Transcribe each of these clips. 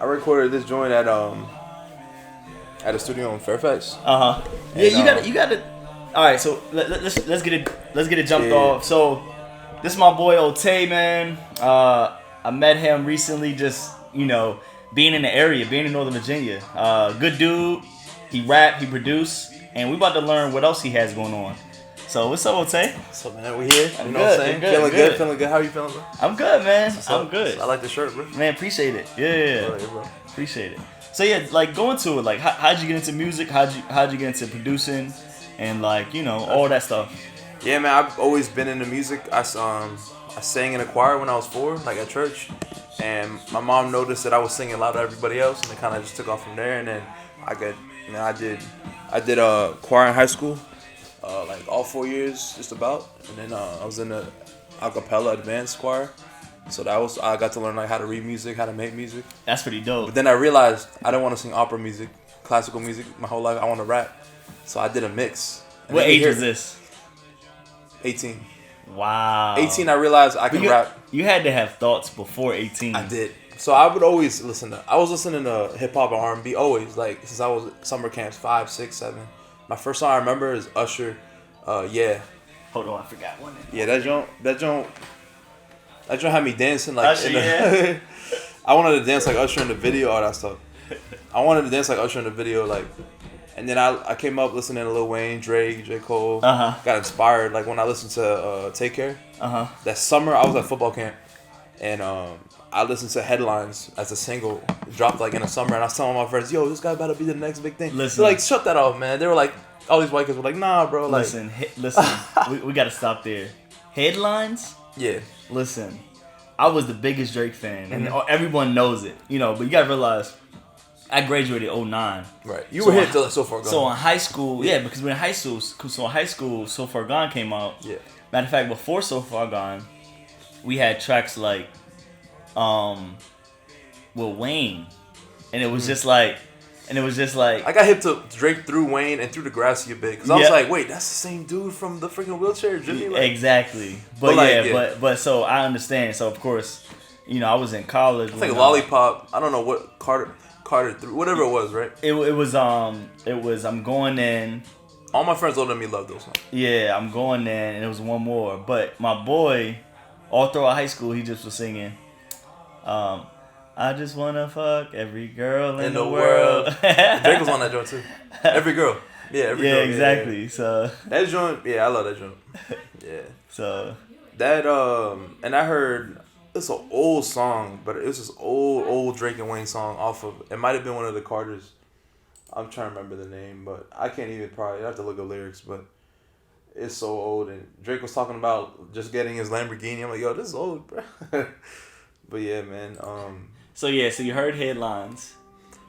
I recorded this joint at a studio in Fairfax. Yeah, you gotta. All right, so let's get it jumped off. So this is my boy Otey, man. I met him recently, just being in the area, being in Northern Virginia. Good dude. He rap, he produce, and we about to learn what else he has going on. So what's up, Otey? What's up, man? We here. I'm you know what I'm saying? Feeling good. How are you feeling, bro? I'm good, man. I'm good. I like the shirt, bro. Man, appreciate it. Yeah. Bro. Appreciate it. So yeah, like going to it, like how'd you get into music? How'd you get into producing, and all that stuff? Yeah, man. I've always been into music. I sang in a choir when I was 4, like at church, and my mom noticed that I was singing louder than everybody else, and it kind of just took off from there. And then I did choir in high school, like all 4 years, just about, and then I was in the a cappella advanced choir. So I got to learn like how to read music, how to make music. That's pretty dope. But then I realized I didn't want to sing opera music, classical music my whole life. I want to rap. So I did a mix. What age was this? 18. Wow. 18, I realized I could rap. You had to have thoughts before 18. I did. So I would always I was listening to hip hop and R&B always, like since I was summer camps, 5, 6, 7. My first song I remember is Usher, Yeah. Hold on, I forgot one. Yeah, that joint had me dancing like Usher, yeah. I wanted to dance like Usher in the video, all that stuff. I wanted to dance like Usher in the video, like, and then I came up listening to Lil Wayne, Drake, J. Cole. Got inspired, like when I listened to Take Care. That summer I was at football camp, and I listened to Headlines as a single. It dropped like in the summer, and I was telling my friends, "Yo, this guy about to be the next big thing." Listen, they're like, shut that off, man. They were like, all these white kids were like, "Nah, bro." Like, listen, we gotta stop there. Headlines. Yeah. Listen, I was the biggest Drake fan, and everyone knows it, but you gotta realize, I graduated 2009. Right. You were here till So Far Gone. So in high school, because we're in high school. So in high school, So Far Gone came out. Yeah. Matter of fact, before So Far Gone, we had tracks like, Lil Wayne, and it was just like. I got hip to Drake through Wayne and through Degrassi a bit, because I was like, wait, that's the same dude from the freaking wheelchair, Jimmy. Like, exactly. But so I understand. So of course, I was in college. I think Lollipop. I don't know what Carter through, whatever it was, right? It was I'm going in. All my friends older than me love those songs. Yeah, I'm going in, and it was one more. But my boy, all throughout high school, he just was singing. I just wanna fuck every girl in the world. Drake was on that joint too. Every girl. Yeah, every girl. Exactly. Yeah. So that joint, I love that joint. Yeah. So that and I heard it's an old song, but it was this old Drake and Wayne song off of. It might have been one of the Carters. I'm trying to remember the name, but I can't even I have to look up lyrics, but it's so old. And Drake was talking about just getting his Lamborghini. I'm like, yo, this is old, bro. But yeah, man. So you heard Headlines.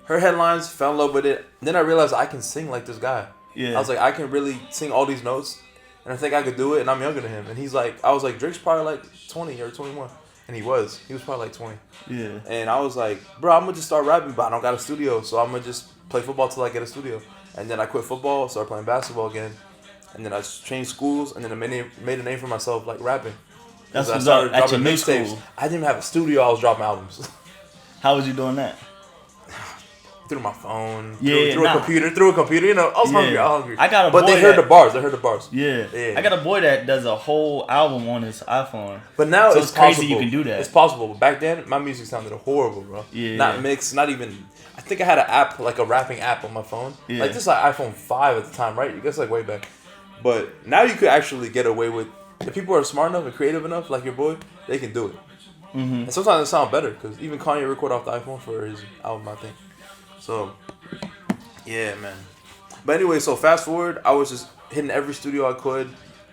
Heard Headlines, fell in love with it. Then I realized I can sing like this guy. Yeah. I was like, I can really sing all these notes, and I think I could do it. And I'm younger than him. And he's like, I was like, Drake's probably like 20 or 21, and he was probably like 20. Yeah. And I was like, bro, I'm gonna just start rapping, but I don't got a studio, so I'm gonna just play football till I get a studio. And then I quit football, started playing basketball again, and then I changed schools, and then I made a name for myself like rapping. That's what's up. At your new school. I didn't even have a studio. I was dropping albums. How was you doing that? Through my phone. Through a computer. I was hungry. I got a boy. But they heard the bars. Yeah. I got a boy that does a whole album on his iPhone. But now so it's crazy possible. you can do that. It's possible. But back then, my music sounded horrible, bro. Yeah. Not mixed. Not even. I think I had an app, like a rapping app on my phone. Yeah. Like this, like iPhone 5 at the time, right? You guess like way back. But now you could actually get away with. If people are smart enough and creative enough, like your boy, they can do it. Mm-hmm. And sometimes it sounds better, because even Kanye recorded off the iPhone for his album, I think. So, yeah, man. But anyway, so fast forward, I was just hitting every studio I could.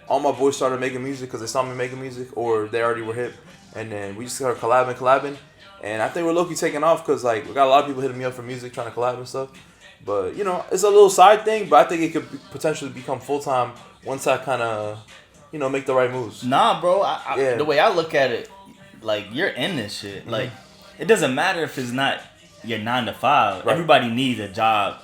All my boys started making music because they saw me making music, or they already were hip. And then we just started collabing. And I think we're low-key taking off, because like we got a lot of people hitting me up for music, trying to collab and stuff. But, it's a little side thing, but I think it could potentially become full-time once I kind of... make the right moves. Nah, bro. The way I look at it, like, you're in this shit. Mm-hmm. Like, it doesn't matter if it's not your 9 to 5. Right. Everybody needs a job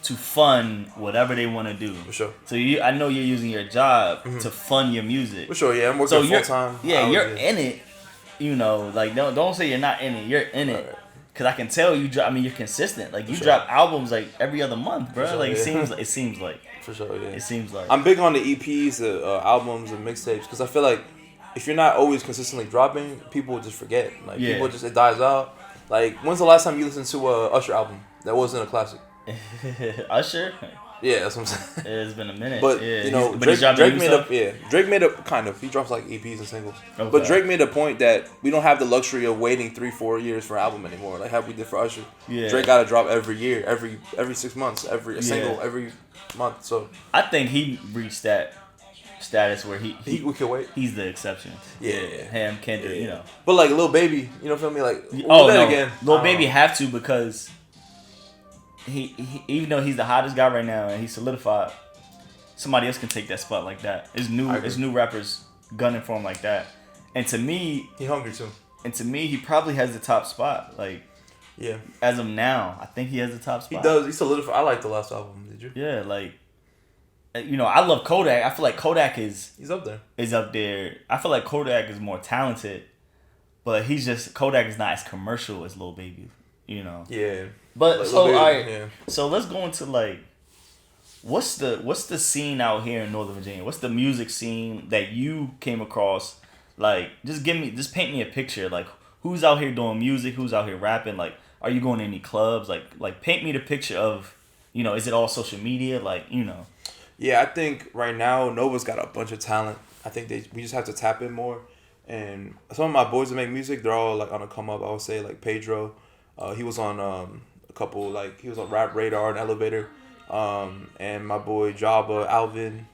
to fund whatever they want to do. For sure. So I know you're using your job to fund your music. For sure, yeah. I'm working full time. Yeah, you're in it. Like, don't say you're not in it. You're in it. Right. Cause I can tell you drop. I mean, you're consistent. Like you sure. drop albums like every other month, bro. Sure, like yeah. it seems like. For sure, yeah. It seems like. I'm big on the EPs, the albums, and mixtapes, because I feel like if you're not always consistently dropping, people will just forget. Like people just it dies out. Like when's the last time you listened to a Usher album that wasn't a classic? Usher. Yeah, that's what I'm saying. It's been a minute. But yeah, you know, Drake made up. Yeah, Drake made up kind of. He drops like EPs and singles. Okay. But Drake made a point that we don't have the luxury of waiting 3-4 years for an album anymore. Like how we did for Usher. Yeah. Drake got to drop every year, every 6 months, a single every month. So I think he reached that status where we can wait. He's the exception. Yeah. Him, Kendrick, you know. But like Lil Baby, you know, feel me? Like again, Lil Baby have to because. He even though he's the hottest guy right now and he's solidified, somebody else can take that spot like that. It's new rappers gunning for him like that. And to me, he hungry too. And to me, he probably has the top spot. Like, yeah, as of now, I think he has the top spot. He does. He solidified. I like the last album. Did you? Yeah, like, you know, I love Kodak. I feel like Kodak he's up there. Is up there. I feel like Kodak is more talented, but Kodak is not as commercial as Lil Baby. You know. Yeah. But like, so Baby, all right, yeah. So let's go into like, what's the scene out here in Northern Virginia? What's the music scene that you came across? Like, just paint me a picture. Like, who's out here doing music? Who's out here rapping? Like, are you going to any clubs? Like paint me the picture of, you know, is it all social media? Like, you know. Yeah, I think right now Nova's got a bunch of talent. I think we just have to tap in more. And some of my boys that make music, they're all like on a come up. I would say like Pedro, he was on a couple, like he was on Rap Radar and Elevator, and my boy Jabba, Alvin,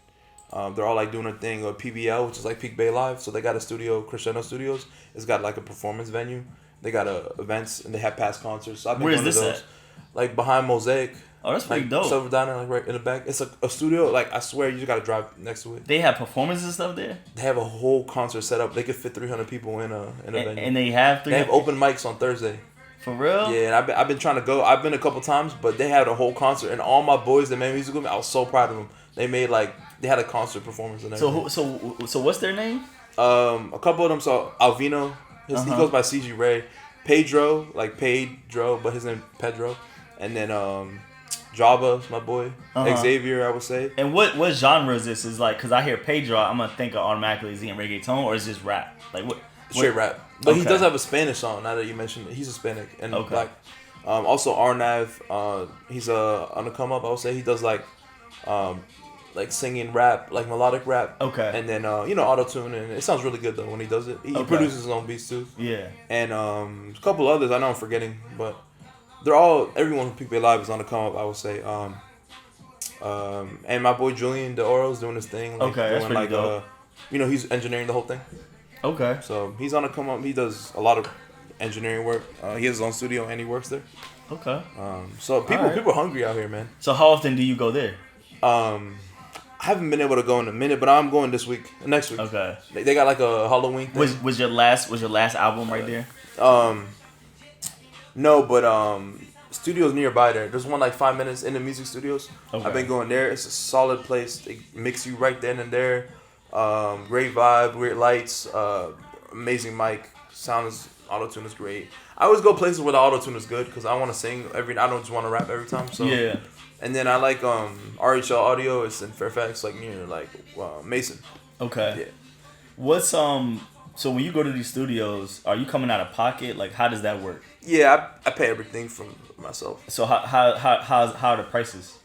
they're all like doing a thing, PBL, which is like Peak Bay Live. So they got a studio, Crescendo Studios. It's got like a performance venue. They got events and they have past concerts. So I've been Where is going to this those. at? Like behind Mosaic. Oh, that's pretty like, dope. Silver Diner, like right in the back. It's a studio. Like I swear, you just gotta drive next to it. They have performances and stuff there. They have a whole concert set up. They could fit 300 people in a venue. And they have 300. They have open mics on Thursday. For real? Yeah, and I've been trying to go. I've been a couple times, but they had a whole concert, and all my boys that made music with me, I was so proud of them. They had a concert performance and everything. So what's their name? A couple of them. So Alvino, he goes by CG Ray. Pedro, like Pedro, but his name Pedro, and then Jabba, my boy. Xavier, I would say. And what genre is this? Is like, cause I hear Pedro, I'm gonna think of automatically is he in reggaeton or is this rap? Like what? Straight rap. But he does have a Spanish song. Now that you mentioned it, he's Hispanic and black. Also Arnav, he's on the come up. I would say he does like singing rap, like melodic rap. Okay. And then auto tune, and it sounds really good though when he does it. He produces his own beats too. Yeah. And a couple others I know I'm forgetting, but everyone who Peak Bay Live is on the come up. I would say. And my boy Julian De Oro's doing his thing. Like, that's pretty dope. He's engineering the whole thing. Okay. So he's on the come up. He does a lot of engineering work. He has his own studio and he works there. Okay. So people are hungry out here, man. So how often do you go there? I haven't been able to go in a minute, but I'm going next week. Okay. They got like a Halloween thing. Was your last album right there? No, but studios nearby there. There's one like 5 minutes in the music studios. Okay. I've been going there. It's a solid place. They mix you right then and there. Great vibe, weird lights, amazing mic, auto-tune is great. I always go places where the auto-tune is good because I want to sing I don't just want to rap every time. So yeah. And then I like RHL Audio. It's in Fairfax, like near Mason. Okay. Yeah. What's so when you go to these studios, are you coming out of pocket? Like how does that work? Yeah, I pay everything from myself. So how are the prices?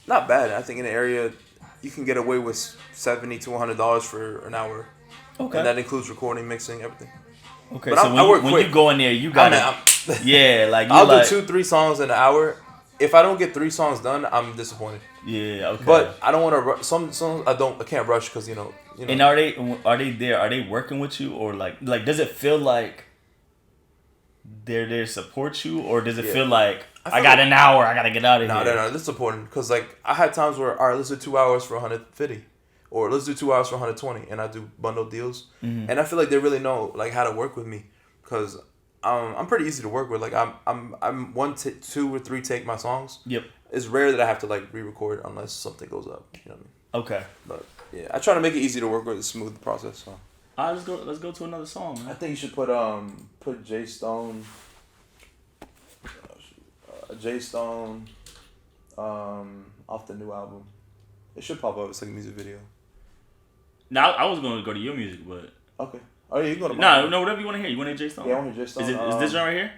Not bad. I think in the area you can get away with $70 to $100 for an hour. Okay. And that includes recording, mixing, everything. Okay. But so when you go in there, you got yeah, like I'll do 2-3 songs in an hour. If I don't get 3 songs done, I'm disappointed. Yeah. Okay. But I don't want to rush. Some songs I can't rush because you know. And are they there? Are they working with you or like does it feel like they're there to support you or does it feel like I got an hour, I gotta get out of here? No, this is important because like I had times where all right, let's do 2 hours for 150, or let's do 2 hours for 120, and I do bundle deals, and I feel like they really know like how to work with me because I'm pretty easy to work with. Like I'm 2 or 3 take my songs. Yep. It's rare that I have to like re-record unless something goes up. You know what I mean? Okay. But yeah, I try to make it easy to work with, a smooth process. So. All right, let's go to another song, man. I think you should put Jay Stone. J Stone, off the new album. It should pop up. It's like a music video. Now I was gonna go to your music, but okay. Oh yeah, you can go to no, whatever you want to hear. You want to hear J Stone? Yeah, I want to hear J Stone. Is this one right here?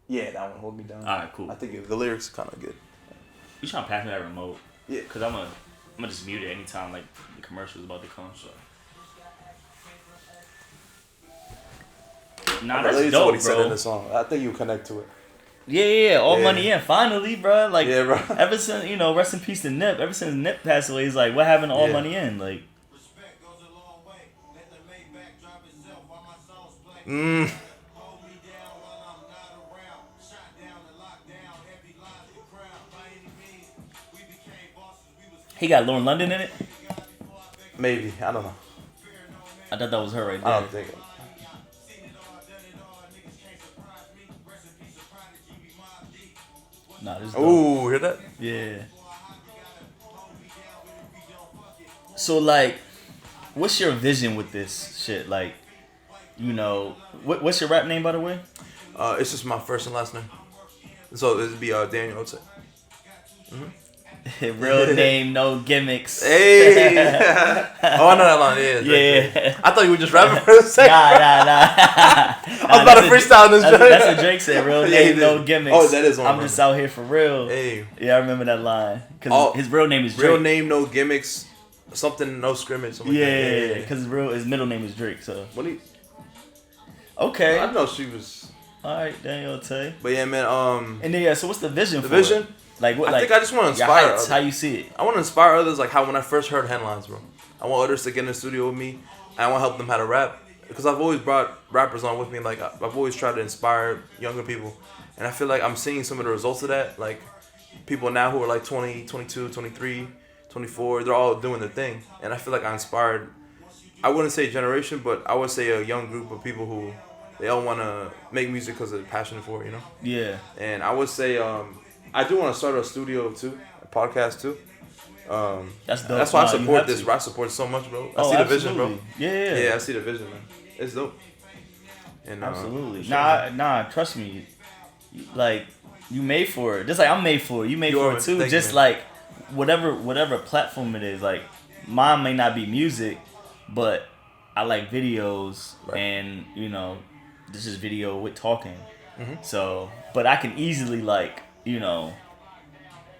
Yeah, that one. Hold Me Down. Alright, cool. I think the lyrics are kind of good. You trying to pass me that remote? Yeah. Cause I'm gonna just mute it anytime like the commercial is about to come. So. Nah, that's dope, what he bro. said in the song. I think you connect to it. Yeah. All money in. Finally, bro. Like, yeah, bro. Ever since rest in peace to Nip. Ever since Nip passed away, he's like, what happened to all money in? Like. He got Lauren London in it? Maybe. I don't know. I thought that was her right there. I don't think it. Nah, this is Ooh, hear that? Yeah. So, like, what's your vision with this shit? Like, what's your rap name, by the way? It's just my first and last name. So it'd be Daniel Otey. Real name, no gimmicks. Hey! Oh, I know that line. Yeah. I thought you were just rapping for a second. Nah. I was about to freestyle this joint. That's what Drake said. Real name, no gimmicks. Oh, that is one. I'm just out here for real. Hey. Yeah, I remember that line. Because his real name is Drake. Real name, no gimmicks. Something, no scrimmage. Something Yeah. Because his middle name is Drake. So. Okay. I know she was. All right, Daniel Otey. But yeah, man. And then so what's the vision? The vision? Like what? I think I just want to inspire others. How you see it? I want to inspire others, like how when I first heard Headlines, bro. I want others to get in the studio with me. And I want to help them how to rap, because I've always brought rappers on with me. Like I've always tried to inspire younger people, and I feel like I'm seeing some of the results of that. Like people now who are like 20, 22, 23, 24, they're all doing their thing, and I feel like I inspired. I wouldn't say a generation, but I would say a young group of people who they all want to make music because they're passionate for it, you know. Yeah. And I would say I do want to start a studio too, a podcast too. That's dope. That's why I support this. I support it so much, bro. I see the vision, bro. Yeah, I see the vision, man. It's dope. And, absolutely. Nah. Trust me. Like you made for it. Just like I'm made for it. You made for it too. Just like whatever platform it is. Like mine may not be music, but I like videos, and this is video with talking. Mm-hmm. So, but I can easily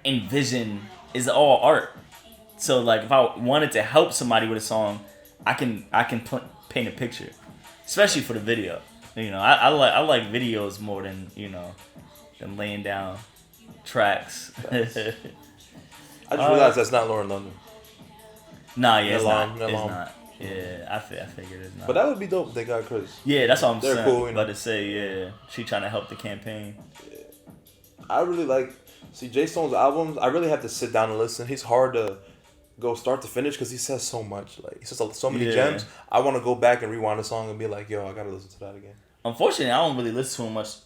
envision is all art. So like if I wanted to help somebody with a song, I can paint a picture, especially for the video. I like videos more than than laying down tracks. I just realized that's not Lauren London. Nah, yeah, it's not. Yeah, I figured it's not. But that would be dope if they got Chris. Yeah, that's what I'm saying. They're cool, about to say, yeah. She trying to help the campaign. Yeah. I really J Stone's albums, I really have to sit down and listen. He's hard to go start to finish because he says so much. Like, he says so many gems. I want to go back and rewind the song and be like, yo, I got to listen to that again. Unfortunately, I don't really listen to him much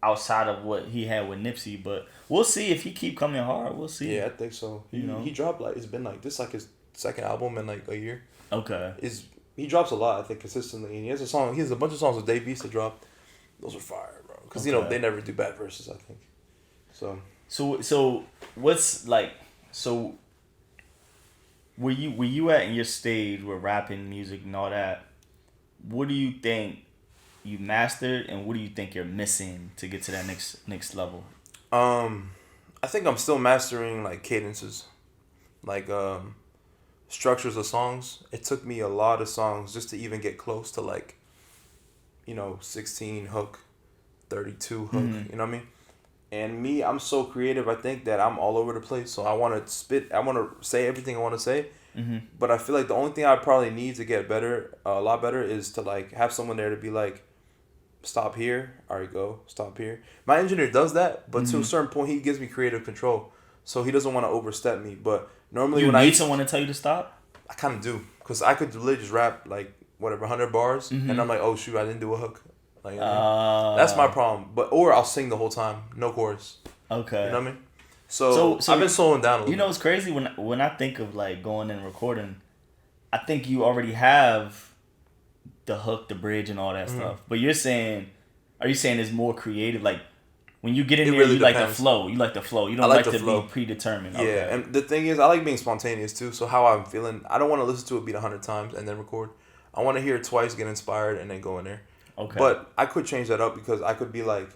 outside of what he had with Nipsey, but we'll see if he keep coming hard. We'll see. Yeah, I think so. He dropped it's been this his second album in a year. Okay. He drops a lot, I think, consistently, and he has a bunch of songs with Dave Beast to drop. Those are fire, bro. Because they never do bad verses, I think. So what's where you at in your stage with rapping, music, and all that? What do you think you mastered, and what do you think you're missing to get to that next level? I think I'm still mastering cadences, structures of songs. It took me a lot of songs just to even get close to 16 hook, 32 hook. Mm-hmm. You know what I mean? And me, I'm so creative. I think that I'm all over the place. So I want to spit. I want to say everything I want to say. Mm-hmm. But I feel like the only thing I probably need to get better, a lot better, is to have someone there to be stop here. All right, go. Stop here. My engineer does that, but to a certain point, he gives me creative control. So he doesn't want to overstep me. But normally when I need someone to tell you to stop, I kind of do, because I could literally just rap 100 bars, and I'm like, oh shoot, I didn't do a hook. That's my problem. Or I'll sing the whole time, no chorus. Okay. You know what I mean? So I've been slowing down a little. You know what's crazy? When I think of going and recording, I think you already have the hook, the bridge, and all that stuff. But are you saying it's more creative? when you get in there, really you like the depends. flow. You like the flow. You don't like like the to flow. be predetermined. Yeah, Okay. and the thing is, I like being spontaneous too. So how I'm feeling, I don't want to listen to a beat 100 times and then record. I want to hear it twice, get inspired, and then go in there. Okay. But I could change that up because I could be like,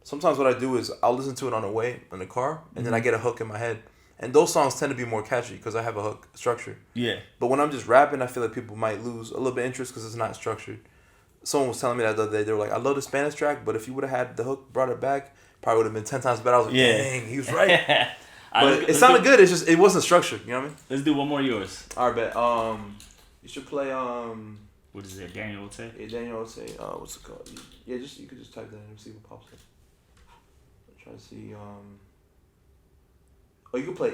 sometimes what I do is I'll listen to it on the way in the car, and then I get a hook in my head. And those songs tend to be more catchy because I have a hook structure. Yeah. But when I'm just rapping, I feel like people might lose a little bit of interest because it's not structured. Someone was telling me that the other day. They were like, I love the Spanish track, but if you would have had the hook, brought it back, probably would have been 10 times better. I was like, dang, he was right. But it sounded good. It's just, it wasn't structured. You know what I mean? Let's do one more of yours. All right, bet. You should play, What is it? Daniel Otey? yeah, Daniel Otey. What's it called? Yeah, you could just type that in and see what pops up. Try to see, oh, you can play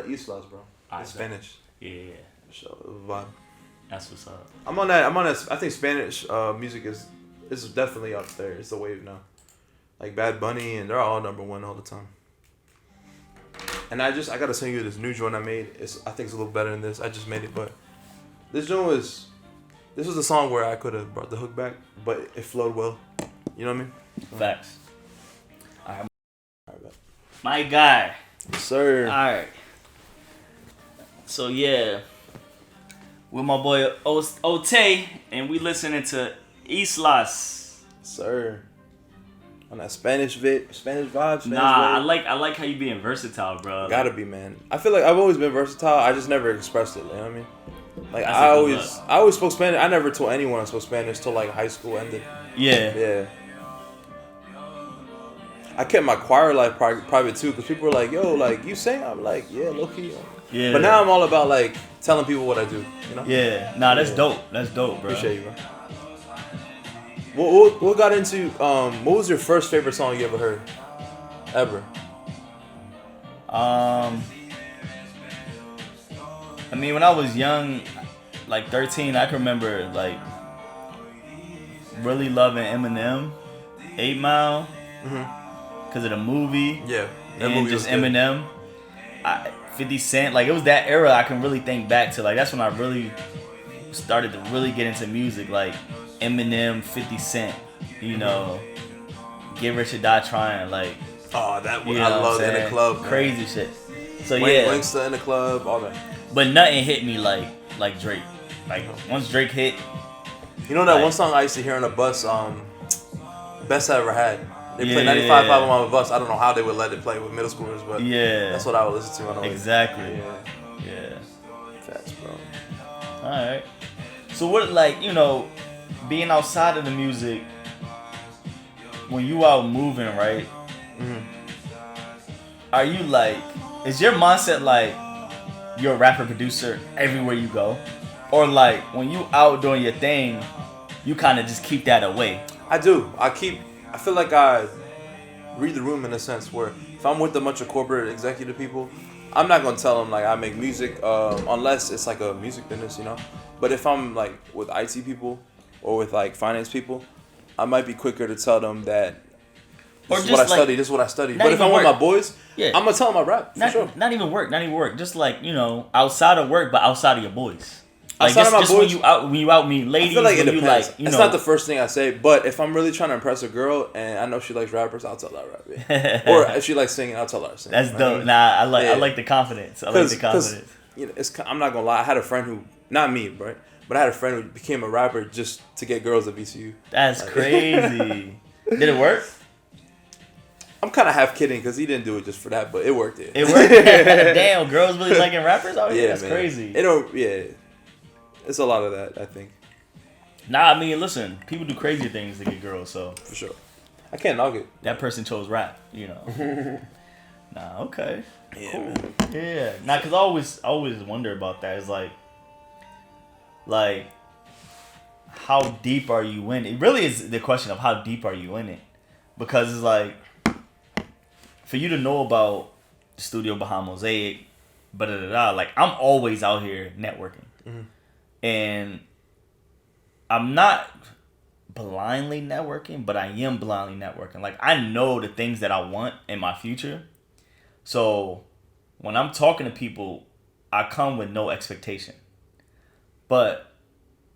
Islas, bro. It's Spanish. Yeah. So, vibe. That's what's up. I'm on that. I think Spanish music is definitely up there. It's the wave now. Like Bad Bunny, and they're all #1 all the time. And I gotta send you this new joint I made. I think it's a little better than this. I just made it, but this was a song where I could have brought the hook back, but it flowed well. You know what I mean? Facts. All right. Bet. My guy. Yes, sir. All right. So yeah, with my boy Otey, and we listening to Islas. Sir. On that Spanish vibes. Spanish I wave. like how you being versatile, bro. Gotta be, man. I feel like I've always been versatile. I just never expressed it. You know what I mean? Like That's I a good always spoke Spanish. I never told anyone I spoke Spanish till like high school ended. Yeah. Yeah. I kept my choir life private too, because people were like, "Yo, like you sing?" I'm like, "Yeah, low key." Yeah. But now I'm all about like telling people what I do. You know? Yeah. Nah, that's dope. That's dope, bro. Appreciate you, bro. What got into? What was your first favorite song you ever heard? Ever? I mean, when I was young, like 13, I can remember like really loving Eminem, 8 Mile, because of the movie. Yeah. That And movie just was good. Eminem, 50 Cent. Like it was that era I can really think back to. Like that's when I really started to really get into music. Like Eminem, 50 Cent, you know, Get Rich or Die Trying. Like Oh, that you one know I what I'm loved In the saying? Club. Man. Crazy shit. So Wayne yeah, Langston In the Club, all that. but nothing hit me like Drake. Like once Drake hit, You know that Like- one song I used to hear on a bus, Best I Ever Had. They Yeah, played 95.5 on my bus. I don't know how they would let it play with middle schoolers, but yeah, that's what I would listen to on the way. exactly. Yeah, Yeah. facts, bro. All right. So what, like, you know, being outside of the music, when you out moving, right? Are you like, is your mindset like you're a rapper producer everywhere you go, or like when you out doing your thing, you kind of just keep that away? I do. I feel like I read the room in a sense where if I'm with a bunch of corporate executive people, I'm not gonna tell them like I make music unless it's like a music business, you know. But if I'm like with IT people or with like finance people, I might be quicker to tell them that Or this is just what I like- study. This is what I study. not But if even I'm with work. my boys, Yeah. I'm gonna tell them I rap for sure. Not even work. Just like, you know, outside of work, but outside of your boys. Like Outside of my just boys- when you out meet ladies, I feel like it when you depends. like, you It's know, not the first thing I say, but if I'm really trying to impress a girl and I know she likes rappers, I'll tell her I rap. Yeah. Or if she likes singing, I'll tell her I sing. that's You know dope. what I mean? Nah, I Yeah. like the confidence. I like the confidence. You know, I'm not gonna lie. I had a friend who, not me, right, but I had a friend who became a rapper just to get girls at VCU. That's crazy. Did it work? I'm kind of half kidding because he didn't do it just for that, but it worked. Yeah. It worked. Damn, girls really liking rappers out here. Yeah, That's man. crazy. It don't. Yeah, it's a lot of that. I think Nah, I mean, listen, people do crazy things to get girls, so for sure. I can't knock it. that person chose rap. You know. Nah, okay. Yeah, Cool. man. Yeah. Nah, cause I always wonder about that. It's like, how deep are you in it? It really is the question of how deep are you in it, because it's like, for you to know about the studio behind Mosaic, like I'm always out here networking, and I'm not blindly networking, but I am blindly networking. Like I know the things that I want in my future. So when I'm talking to people, I come with no expectation. But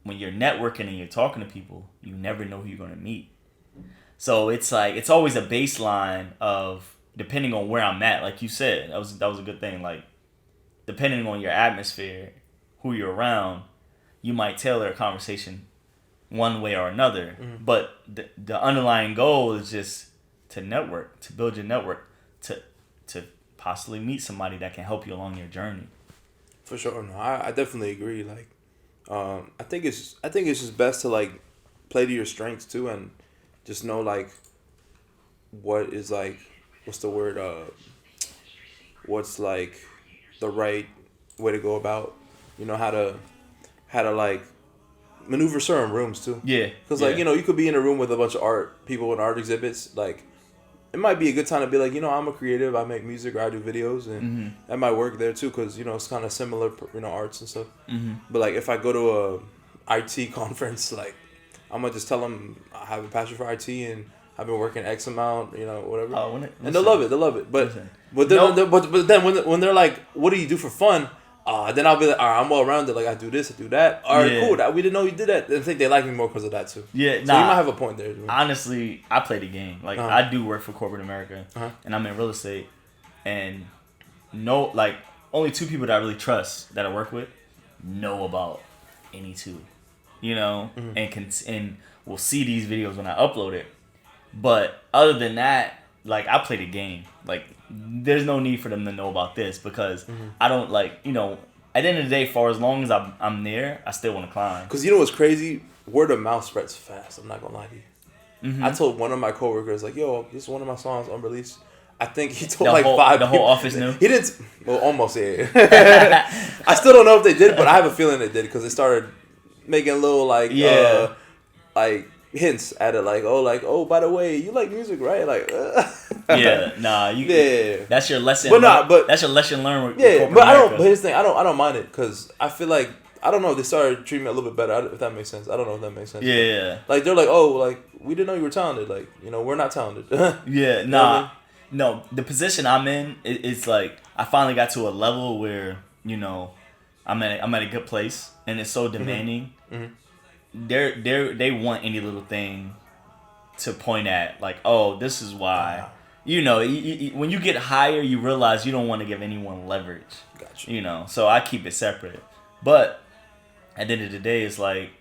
when you're networking and you're talking to people, you never know who you're going to meet. So it's like it's always a baseline of depending on where I'm at. Like you said, that was a good thing. Like depending on your atmosphere, who you're around, you might tailor a conversation one way or another. Mm-hmm. But the underlying goal is just to network, to build your network, to possibly meet somebody that can help you along your journey. For sure, no, I definitely agree. Like, I think it's just best to like play to your strengths too, and just know like what is like, what's the word? What's like the right way to go about, how to like maneuver certain rooms too. Yeah. Because like you could be in a room with a bunch of people in art exhibits. Like, it might be a good time to be like, I'm a creative. I make music or I do videos, and that might work there too. Because it's kind of similar, arts and stuff. Mm-hmm. But like, if I go to a IT conference, like, I'm gonna just tell them I have a passion for IT and I've been working X amount, whatever. Oh, and they'll love it. But then when they're like, what do you do for fun? Then I'll be like, all right, I'm all around it. Like, I do this, I do that. All right, cool. We didn't know you did that. I think they like me more because of that too. Yeah, so you might have a point there. Honestly, I play the game. Like, I do work for corporate America, and I'm in real estate. And only 2 people that I really trust that I work with know about any two, and will see these videos when I upload it. But other than that, like, I play the game. Like, there's no need for them to know about this because I don't at the end of the day, for as long as I'm there, I still want to climb. Because what's crazy? Word of mouth spreads fast. I'm not going to lie to you. Mm-hmm. I told one of my coworkers, like, yo, this is one of my songs unreleased. I think he told 5 people. The whole office knew? He didn't. Well, almost, yeah. I still don't know if they did, but I have a feeling they did because they started making little, hints at it, oh, by the way, you like music, right? Like, that's your lesson. But that's your lesson learned. But I don't. But here's the thing, I don't mind it because I feel like I don't know. They started treating me a little bit better. If that makes sense, I don't know if that makes sense. Yeah. Like, they're like, oh, like, we didn't know you were talented. Like, we're not talented. Yeah. Nah. No. The position I'm in, it's like I finally got to a level where I'm at a good place, and it's so demanding. Mm-hmm. They want any little thing to point at, like, oh, this is why. When you get higher, you realize you don't want to give anyone leverage. Gotcha. So I keep it separate. But at the end of the day, it's like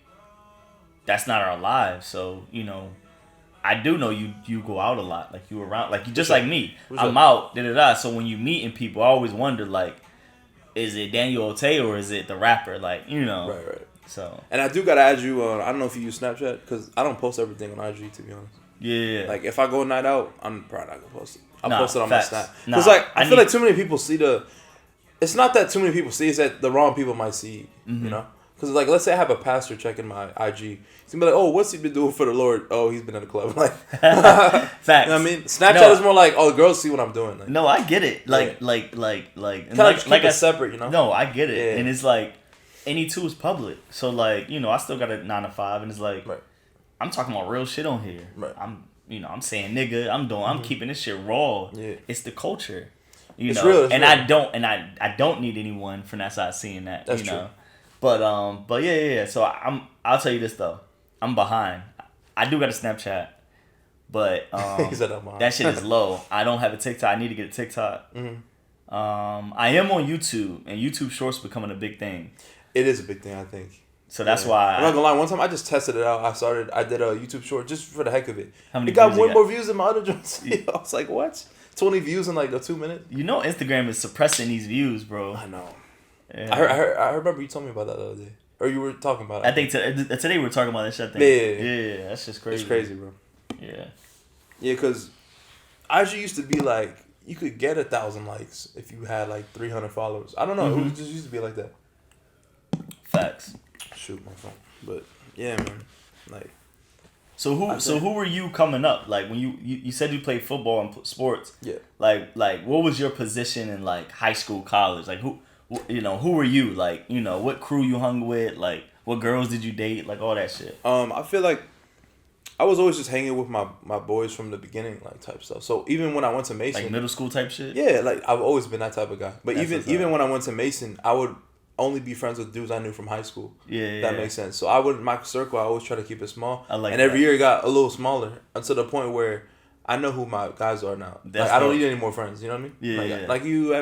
that's not our lives. So I do know you go out a lot, like you around, like you just like me. I'm out, So when you meeting people, I always wonder, like, is it Daniel Otey or is it the rapper? Like, Right. So. And I do gotta add you on. I don't know if you use Snapchat because I don't post everything on IG, to be honest. Yeah. Like, if I go night out, I'm probably not gonna post it. I'll post it on facts. my Snap. Because I feel like too many people see it's not that too many people see, it's that the wrong people might see. Because like, let's say I have a pastor checking my IG. He's gonna be like, oh, what's he been doing for the Lord? Oh, he's been in the club. Like, facts. You know what I mean? Snapchat is more like, oh, girls see what I'm doing. Like, no, I get it. Like, keep it separate, No, I get it. Yeah. And it's like, any two is public. So like, I still got a 9 to 5, and it's like, I'm talking about real shit on here. Right. I'm saying nigga. I'm keeping this shit raw. Yeah. It's the culture. It's real. I don't need anyone from that side seeing that. That's true. But yeah. So I'll tell you this though. I'm behind. I do got a Snapchat, but that shit is low. I don't have a TikTok. I need to get a TikTok. Mm-hmm. I am on YouTube, and YouTube Shorts becoming a big thing. It is a big thing, I think. So that's why. I'm not gonna lie. One time I just tested it out. I did a YouTube short just for the heck of it. How many? It got way more views than my other joints. I was like, what? 20 views in like a 2 minute. Instagram is suppressing these views, bro. I know. Yeah. I remember you told me about that the other day, or you were talking about it. I think today we were talking about this shit. Yeah, that's just crazy. It's crazy, bro. Yeah. Yeah, because IG used to be like, you could get 1,000 likes if you had like 300 followers. I don't know. Mm-hmm. It just used to be like that. Facts. Shoot my phone, but yeah, man. Like, so who were you coming up? Like, when you said you played football and sports. Yeah. Like what was your position in like high school, college? Like who were you? Like, what crew you hung with? Like, what girls did you date? Like, all that shit. I feel like I was always just hanging with my boys from the beginning, like, type stuff. So even when I went to Mason, like middle school type shit. Yeah, like I've always been that type of guy. But even when I went to Mason, I would only be friends with dudes I knew from high school. Yeah, That makes sense. So I would my circle. I always try to keep it small. I like and every year it got a little smaller until the point where I know who my guys are now. Like, I don't need any more friends. You know what I mean? Yeah, like you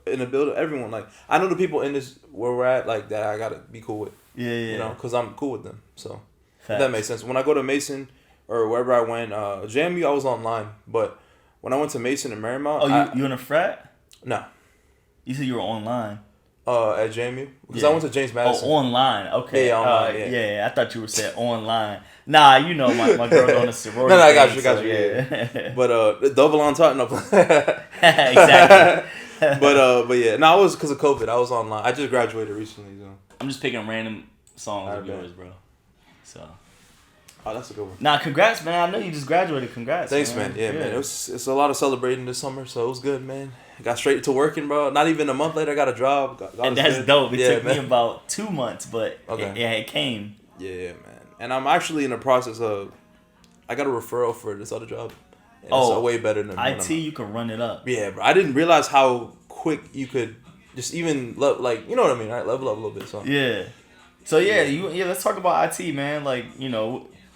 in the building, everyone. Like I know the people in this where we're at. Like that, I gotta be cool with. Yeah. You know, because I'm cool with them. So that makes sense. When I go to Mason or wherever I went, JMU, I was online, but when I went to Mason and Marymount, you in a frat? No. You said you were online. At JMU because I went to James Madison. Oh, online. Okay. Yeah, online. Yeah. I thought you were saying online. Nah, you know my girl on the sorority. No, I got you. Yeah. But double on top, no. Exactly. But yeah, no, it was because of COVID. I was online. I just graduated recently, so. I'm just picking random songs of yours, bro. So. Oh, that's a good one. Nah, congrats, man. I know you just graduated. Congrats. Thanks, man. Yeah, man. It's a lot of celebrating this summer, so it was good, man. Got straight to working, bro. Not even a month later, I got a job. And that's dope. It took me about 2 months, but it came. Yeah, man. And I'm actually in the process of. I got a referral for this other job. And it's way better than IT. You can run it up. Yeah, bro. I didn't realize how quick you could just even like you know what I mean, right? Level up a little bit. So yeah. So let's talk about IT, man. Like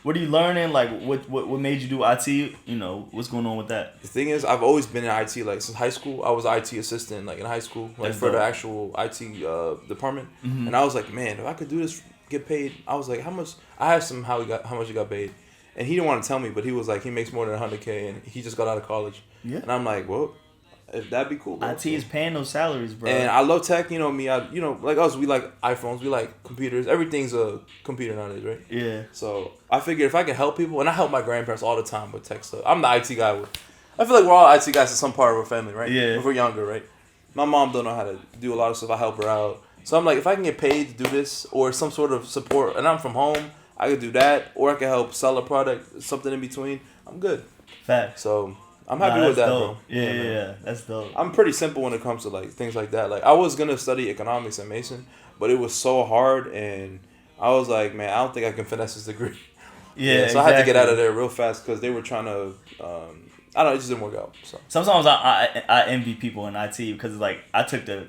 what are you learning? Like what made you do IT? You know what's going on with that? The thing is, I've always been in IT. Like since high school, I was an IT assistant. Like in high school, like for the actual IT department. Mm-hmm. And I was like, man, if I could do this, get paid. I was like, how much? I asked him how much he got paid, and he didn't want to tell me, but he was like, he makes more than $100K, and he just got out of college. Yeah. And I'm like, well, if that'd be cool. Bro. IT is paying those salaries, bro. And I love tech. You know me. Like us, we like iPhones. We like computers. Everything's a computer nowadays, right? Yeah. So I figured if I can help people, and I help my grandparents all the time with tech stuff. I'm the IT guy. I feel like we're all IT guys in some part of our family, right? Yeah. If we're younger, right? My mom don't know how to do a lot of stuff. I help her out. So I'm like, if I can get paid to do this or some sort of support, and I'm from home, I could do that, or I can help sell a product, something in between. I'm good. Fact. So. I'm happy with that, dope. bro. Yeah, that's dope. I'm pretty simple when it comes to like things like that. Like I was gonna study economics at Mason, but it was so hard, and I was like, man, I don't think I can finesse this degree. Yeah, so I had to get out of there real fast because they were trying to. I don't know, it just didn't work out. So sometimes I envy people in IT because like I took the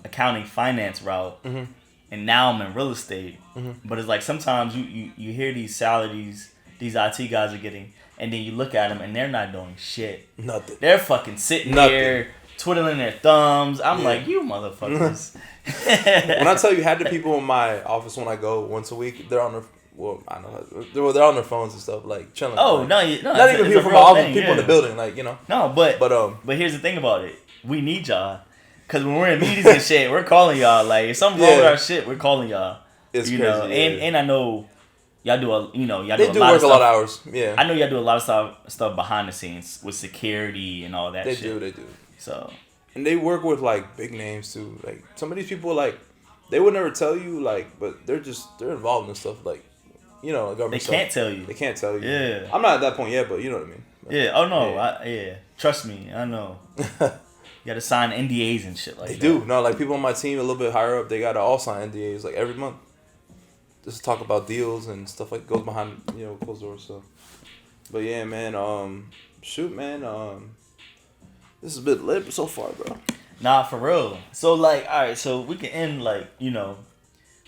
accounting finance route, and now I'm in real estate. But it's like sometimes you hear these salaries these IT guys are getting. And then you look at them and they're not doing shit. Nothing. They're fucking sitting there, twiddling their thumbs. I'm like, you motherfuckers. When I tell you, had the people in my office when I go once a week, they're on their, they're on their phones and stuff, like chilling. Oh, like, no, not even people from my office, people in the building, like, you know. No, but here's the thing about it. We need y'all. Because when we're in meetings and shit, we're calling y'all. Like, if something wrong with our shit, we're calling y'all. It's crazy. And I know... Y'all do a lot of stuff. They do work a lot of hours. Yeah. I know y'all do a lot of stuff behind the scenes with security and all that shit. They do. So. And they work with like big names too. Like some of these people like they would never tell you like, but they're involved in stuff like, you know, government stuff. Can't tell you. They can't tell you. Yeah. I'm not at that point yet, but you know what I mean. Yeah. Oh no. Yeah. Trust me. I know. You gotta sign NDAs and shit like that. They do. No, like people on my team a little bit higher up, they gotta all sign NDAs like every month. Just talk about deals and stuff like goes behind, you know, closed doors. So, but yeah, man. Shoot, man. This is a bit lit so far, bro. Nah, for real. So like, all right. So we can end like, you know,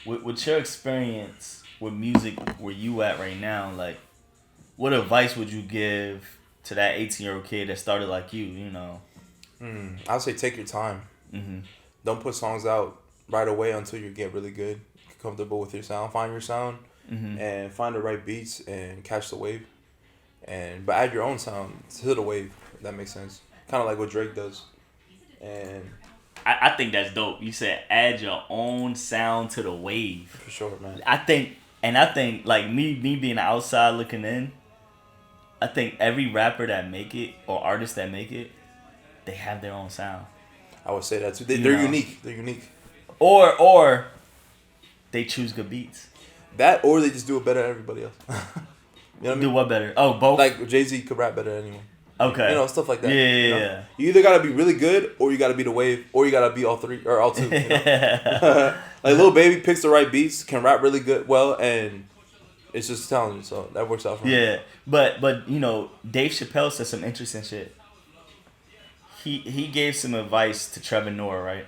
with your experience with music, where you at right now. Like, what advice would you give to that 18-year-old kid that started like you? You know. I'd say take your time. Don't put songs out right away until you get really good. Comfortable with your sound, find your sound, and find the right beats and catch the wave, but add your own sound to the wave. If that makes sense. Kind of like what Drake does. And I think that's dope. You said add your own sound to the wave. For sure, man. I think like me being outside looking in, I think every rapper that make it or artist that make it, they have their own sound. I would say that too. They're unique. They're unique. Or they choose good beats. That or they just do it better than everybody else. You know what I mean? Do what better? Oh, both? Like Jay-Z could rap better than anyone. Okay. You know, stuff like that. Yeah, you know? You either gotta be really good or you gotta be the wave or you gotta be all three or all two. You know? Like Lil Baby picks the right beats, can rap really well, and it's just talented, so that works out for him. Yeah. But you know, Dave Chappelle said some interesting shit. He gave some advice to Trevor Noah, right?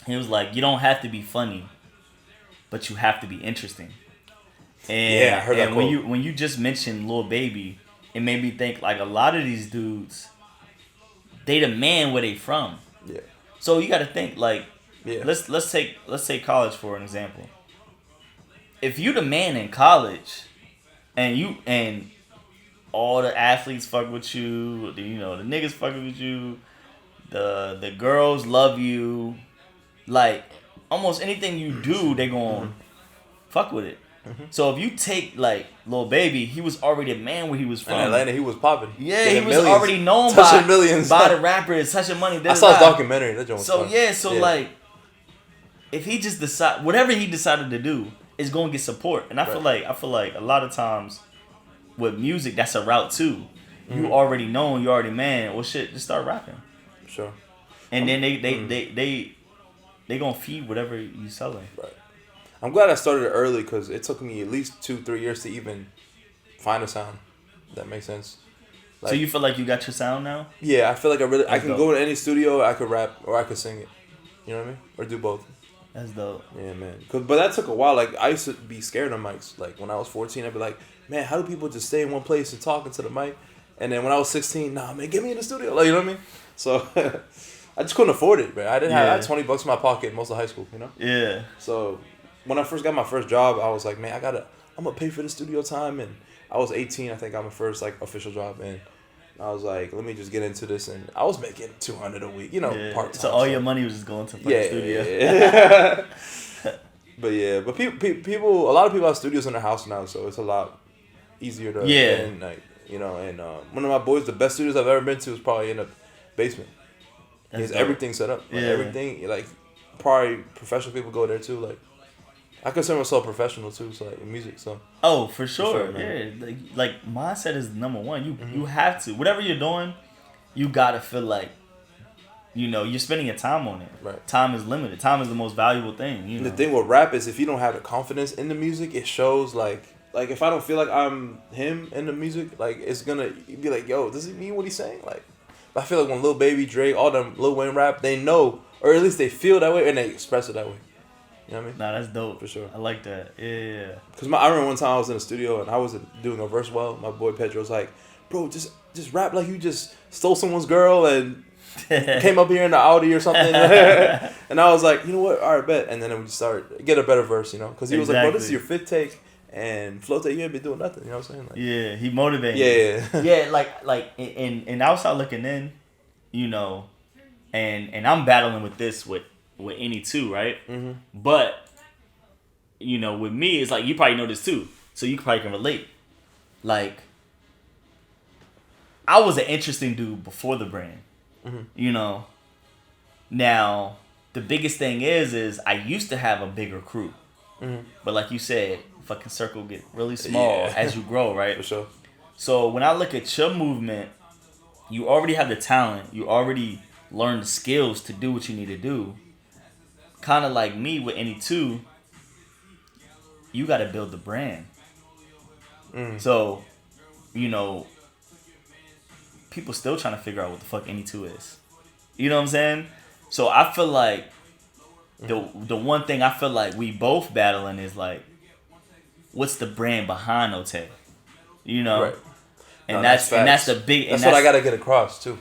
He was like, you don't have to be funny, but you have to be interesting. And, yeah, I heard that quote. when you just mentioned Lil Baby, it made me think like a lot of these dudes, they demand where they from. Yeah. So you got to think like, yeah. let's take college for an example. If you the man in college, and all the athletes fuck with you, the niggas fucking with you, the girls love you, like almost anything you do, they gon' fuck with it. So if you take like Lil Baby, he was already a man where he was from. In Atlanta, he was popping. Yeah, he was already known by the rappers, touching money. I saw his documentary. That joint was fun. So like, if he just decide whatever he decided to do is gonna get support, and I feel like a lot of times with music, that's a route too. You already known, you already man. Well, shit, just start rapping. Sure. And then they gonna feed whatever you selling. Right. I'm glad I started early because it took me at least 2-3 years to even find a sound. That makes sense. Like, so you feel like you got your sound now? Yeah, I feel like I can go to any studio, I could rap or I could sing it. You know what I mean? Or do both. That's dope. Yeah, man. But that took a while. Like, I used to be scared of mics. Like, when I was 14, I'd be like, man, how do people just stay in one place and talk into the mic? And then when I was 16, nah, man, get me in the studio. Like, you know what I mean? So, I just couldn't afford it, man. I had $20 in my pocket most of high school, you know? Yeah. So, when I first got my first job, I was like, man, I'm going to pay for the studio time. And I was 18, I think, got my first, like, official job. And I was like, let me just get into this. And I was making $200 a week, you know, part-time. So all your money was just going to the studio. Yeah. But people, a lot of people have studios in their house now, so it's a lot easier to, and like, you know, and one of my boys, the best studios I've ever been to was probably in the basement. He has everything set up, like, everything, like, probably professional people go there too, like, I consider myself professional too, so like in music, so. Oh, for sure, yeah. Like mindset is number one. You have to, whatever you're doing, you gotta feel like, you know, you're spending your time on it. Right. Time is limited. Time is the most valuable thing. You know? The thing with rap is if you don't have the confidence in the music, it shows like if I don't feel like I'm him in the music, like it's gonna be like, yo, does he mean what he's saying? Like, I feel like when Lil Baby, Drake, all them Lil Wayne rap, they know, or at least they feel that way and they express it that way. You know what I mean? Nah, that's dope. For sure. I like that. Yeah. Because I remember one time I was in the studio and I wasn't doing a verse well. My boy Pedro was like, bro, just rap like you just stole someone's girl and came up here in the Audi or something. And I was like, you know what? All right, bet. And then we just started, get a better verse, you know? Because he was like, bro, this is your 5th take. And Flote, you ain't been doing nothing. You know what I'm saying? Like, yeah, he motivated. Yeah. Yeah, like in outside looking in, you know, and I'm battling with this with any two, right? Mm-hmm. But, you know, with me, it's like, you probably know this too. So you probably can relate. Like, I was an interesting dude before the brand. Mm-hmm. You know? Now, the biggest thing is I used to have a bigger crew. Mm-hmm. But like you said, fucking circle get really small as you grow, right? For sure. So when I look at your movement, you already have the talent. You already learned the skills to do what you need to do. Kind of like me with any two, you got to build the brand. So, you know, people still trying to figure out what the fuck any two is. You know what I'm saying? So I feel like the one thing I feel like we both battling is like, what's the brand behind Otey? You know, right. And that's the big. That's what I gotta get across too.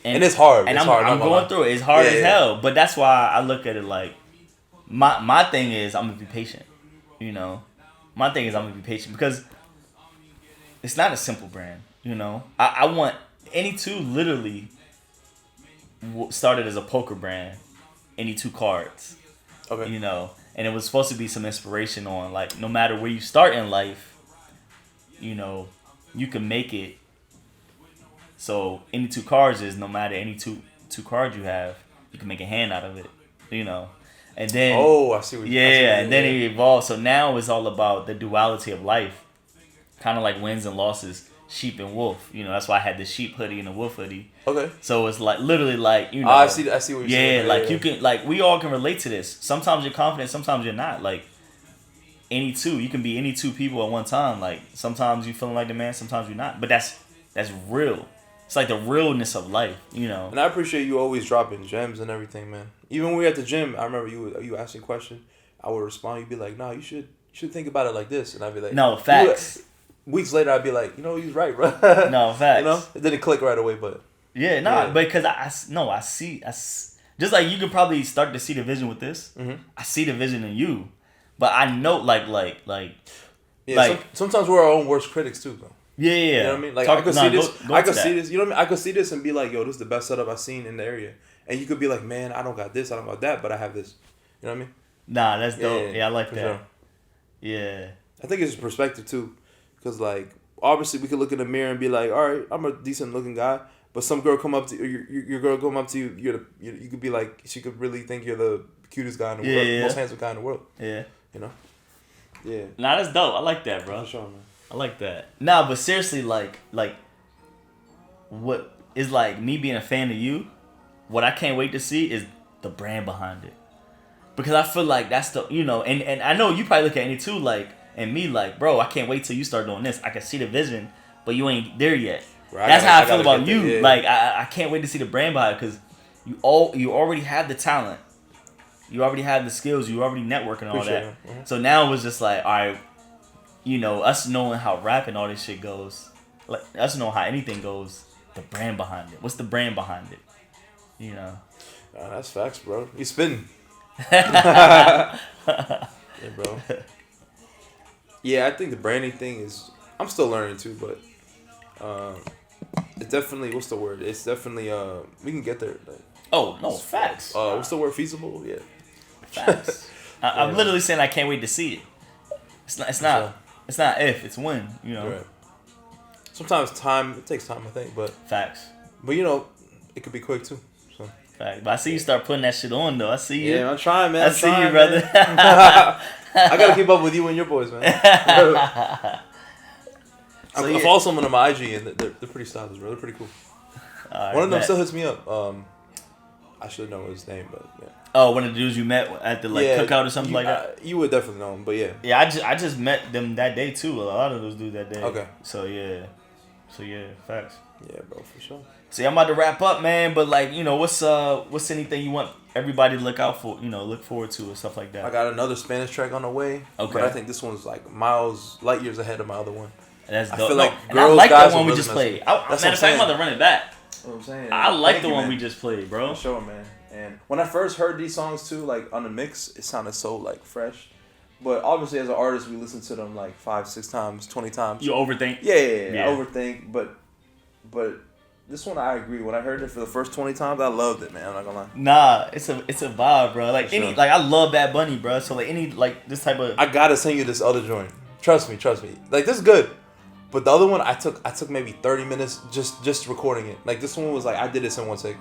And it's hard. And it's hard. I'm going through it. It's hard as hell. But that's why I look at it like, my thing is I'm gonna be patient. You know, my thing is I'm gonna be patient because it's not a simple brand. You know, I want any two literally started as a poker brand, any two cards. Okay. You know, and it was supposed to be some inspiration on like no matter where you start in life, you know, you can make it. So any two cards is no matter any two cards you have, you can make a hand out of it, you know. And then I see what and then it evolved. So now it's all about the duality of life, kind of like wins and losses, sheep and wolf. You know, that's why I had the sheep hoodie and the wolf hoodie. Okay. So it's like literally like, you know. I see what you're saying. Yeah, like you can like we all can relate to this. Sometimes you're confident, sometimes you're not. Like any two, you can be any two people at one time. Like sometimes you feeling like the man, sometimes you're not. But that's real. It's like the realness of life, you know. And I appreciate you always dropping gems and everything, man. Even when we were at the gym, I remember you asking a question. I would respond. You'd be like, "No, you should think about it like this," and I'd be like, "No, facts." Weeks later, I'd be like, "He's right, bro." No, facts. You know, it didn't click right away, but because I see just like you could probably start to see the vision with this. Mm-hmm. I see the vision in you, but I know like sometimes we're our own worst critics too, bro. Yeah. You know what I mean? Like I could see this. I could see this. You know what I mean? I could see this and be like, "Yo, this is the best setup I've seen in the area." And you could be like, "Man, I don't got this. I don't got that, but I have this." You know what I mean? Nah, that's dope. Yeah, I like that. Sure. Yeah. I think it's perspective too, because like obviously we could look in the mirror and be like, "All right, I'm a decent looking guy," but some girl come up to you, your girl come up to you, you could be like, she could really think you're the cutest guy in the world, most handsome guy in the world. Yeah. You know. Yeah. Nah, that's dope. I like that, bro. For sure, man. I like that. Nah, but seriously, like, what is like me being a fan of you? What I can't wait to see is the brand behind it, because I feel like that's the and I know you probably look at it too, like, and me like, bro, I can't wait till you start doing this. I can see the vision, but you ain't there yet. Right, that's how I feel about you. Yeah. Like, I can't wait to see the brand behind it, because you already have the talent, you already have the skills, you already networking and all that. Mm-hmm. So now it was just like, all right. Us knowing how rap and all this shit goes, like us knowing how anything goes, the brand behind it. What's the brand behind it? That's facts, bro. You spitting. Yeah, bro. Yeah, I think the branding thing is, I'm still learning too, but it's definitely, what's the word? It's definitely we can get there. Like, oh no, facts. What's the word? Feasible? Yeah. Facts. I'm literally saying I can't wait to see it. It's not. It's not if, it's when, Right. Sometimes it takes time, I think, but... Facts. But, it could be quick, too. So. Facts. But I see you start putting that shit on, though. I see you. Yeah, I'm trying, man. I see you, brother. I gotta keep up with you and your boys, man. I follow someone on my IG, and they're pretty stylish, bro. They're pretty cool. Right, one of them still hits me up. I should know his name, but yeah. Oh, one of the dudes you met at the cookout or something like that? You would definitely know him, but yeah. Yeah, I just met them that day too. A lot of those dudes that day. Okay. So yeah, facts. Yeah, bro, for sure. See, I'm about to wrap up, man. But like, what's anything you want everybody to look out for? Look forward to or stuff like that. I got another Spanish track on the way. Okay. But I think this one's like light years ahead of my other one. And that's dope. I feel like I like that one we just played. Matter of fact, I'm about to run it back. That's what I'm saying. I like the one we just played, bro. For sure, man. And when I first heard these songs too, like on the mix, it sounded so like fresh. But obviously, as an artist, we listen to them like 5, 6 times, 20 times. You overthink. Yeah. I overthink. But this one, I agree. When I heard it for the first 20 times, I loved it, man. I'm not gonna lie. Nah, it's a vibe, bro. Like I love Bad Bunny, bro. So like this type of. I gotta send you this other joint. Trust me. Like this is good. But the other one, I took maybe 30 minutes just recording it. Like this one was like I did this in one take.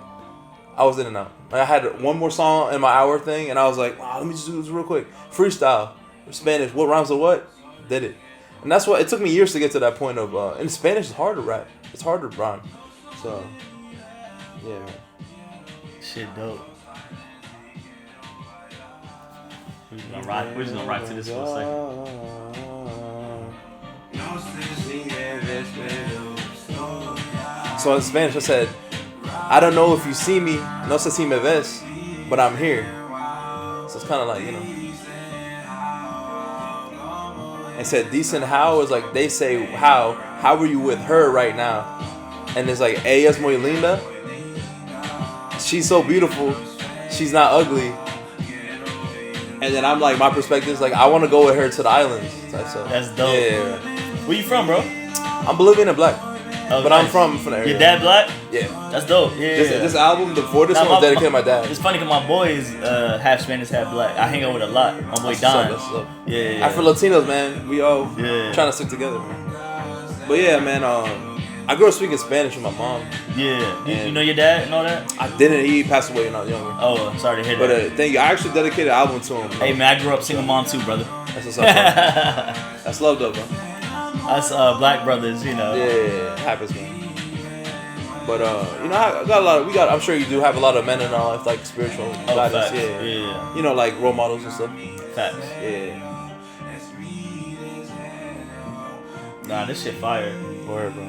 I was in and out. Like I had one more song in my hour thing, and I was like, wow, let me just do this real quick. Freestyle. Spanish. What rhymes with what? Did it. And that's why it took me years to get to that point of, in Spanish, it's hard to rap. It's hard to rhyme. So, yeah, man. Shit dope. We're just gonna rock to this for a second. So in Spanish, I said, I don't know if you see me, no sé si me ves, but I'm here. So it's kind of like, And said, decent how is like, they say, how are you with her right now? And it's like, ella es muy linda. She's so beautiful. She's not ugly. And then I'm like, my perspective is like, I want to go with her to the islands. So, that's dope. Yeah. Where you from, bro? I'm Bolivian and black. Oh, but nice. I'm from the area. Your dad black? Yeah. That's dope. Yeah. This album, before this one was dedicated to my dad. It's funny because my boy is half Spanish, half black. I hang out with a lot. My boy Don. Yeah. Afro Latinos, man. We all trying to stick together, man. But yeah, man. I grew up speaking Spanish with my mom. Yeah. You know your dad and all that? I didn't. He passed away when I was younger. Oh, I'm sorry to hear that. But thank you. I actually dedicated an album to him. Hey, man, I grew up single mom too, brother. That's what's up, bro. That's love, though, bro. Us black brothers, Yeah, happens, man. But I got a lot of, I'm sure you do have a lot of men in our life, like spiritual guidance. Facts. Yeah. Like role models and stuff. Facts. Yeah. Nah, this shit fire. Word, bro.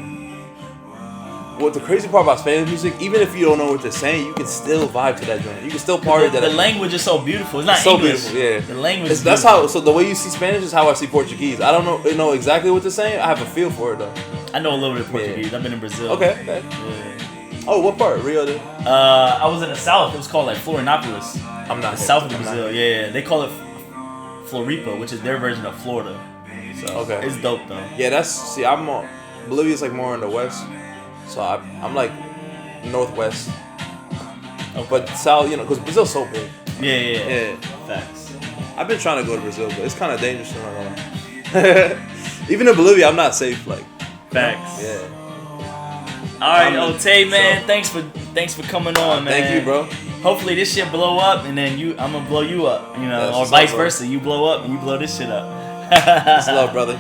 what the crazy part about Spanish music, even if you don't know what they're saying, you can still vibe to that joint. You can still party that. The language is so beautiful. It's not so English. Beautiful, yeah. The language. Is that's beautiful. how. So the way you see Spanish is how I see Portuguese. I don't know exactly what they're saying. I have a feel for it though. I know a little bit of Portuguese. Yeah. I've been in Brazil. Okay. Yeah. Oh, what part? Rio de? I was in the south. It was called like Florianopolis. I'm not. The south of Brazil. Yeah. They call it Floripa, which is their version of Florida. So okay. It's dope though. Yeah, I'm more, Bolivia's like more in the west. So I'm like northwest. Okay. But south, because Brazil's so big. Yeah. Facts. I've been trying to go to Brazil, but it's kind of dangerous. Even in Bolivia, I'm not safe. Like. Facts. Yeah. All right, Otey, man. So, thanks for coming on, man. Thank you, bro. Hopefully this shit blow up, and then I'm gonna blow you up, or vice versa. You blow up and you blow this shit up. It's love, brother.